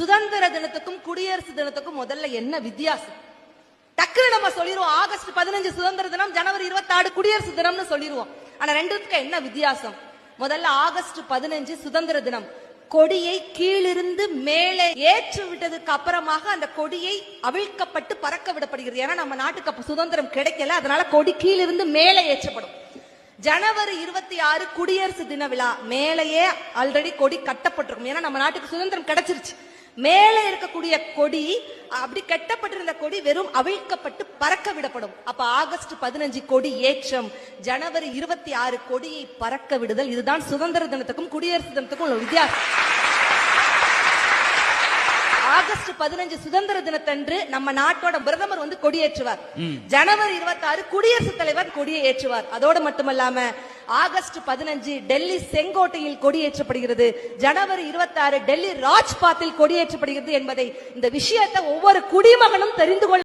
சுதந்திர தினத்துக்கும் குடியரசு தினத்துக்கும் முதல்ல என்ன வித்தியாசம்? டக்குனு நம்ம சொல்லிடுவோம் ஆகஸ்ட் 15 சுதந்திர தினம், ஜனவரி 26 குடியரசு தினம்னு சொல்லிடுவோம். ஆனா ரெண்டுத்துக்கும் என்ன வித்தியாசம்? முதல்ல ஆகஸ்ட் 15 சுதந்திர தினம். கொடியை கீழிருந்து மேலே ஏற்று விட்டதுக்கு அப்புறமாக அந்த கொடியை அவிழ்க்கப்பட்டு பறக்க விடப்படுகிறது. ஏன்னா நம்ம நாட்டுக்கு அப்ப சுதந்திரம் கிடைக்கல, அதனால கொடி கீழிருந்து மேலே ஏற்றப்படும். ஜனவரி 26 குடியரசு தின விழா, மேலேயே ஆல்ரெடி கொடி கட்டப்பட்டிருக்கும். ஏன்னா நம்ம நாட்டுக்கு சுதந்திரம் கிடைச்சிருச்சு. மேலே இருக்கக்கூடிய கொடி, அப்படி கட்டப்பட்டிருந்த கொடி வெறும் அவிழ்க்கப்பட்டு பறக்க விடப்படும். அப்ப ஆகஸ்ட் 15 கொடி ஏற்றம், ஜனவரி 26 கொடியை பறக்க விடுதல். இதுதான் சுதந்திர தினத்துக்கும் குடியரசு தினத்துக்கும் உள்ள வித்தியாசம். ஆகஸ்ட் 15 சுதந்திர தினத்தன்று நம்ம நாட்டோட பிரதமர் கொடியேற்றுவார். ஜனவரி 26 குடியரசுத் தலைவர் கொடியை ஏற்றுவார். அதோடு மட்டுமல்லாம ஆகஸ்ட் 15 டெல்லி செங்கோட்டையில் கொடியேற்றப்படுகிறது. ஜனவரி 26 டெல்லி ராஜ்பாத்தில் கொடியேற்றப்படுகிறது என்பதை, இந்த விஷயத்தை ஒவ்வொரு குடிமகனும் தெரிந்து கொள்ள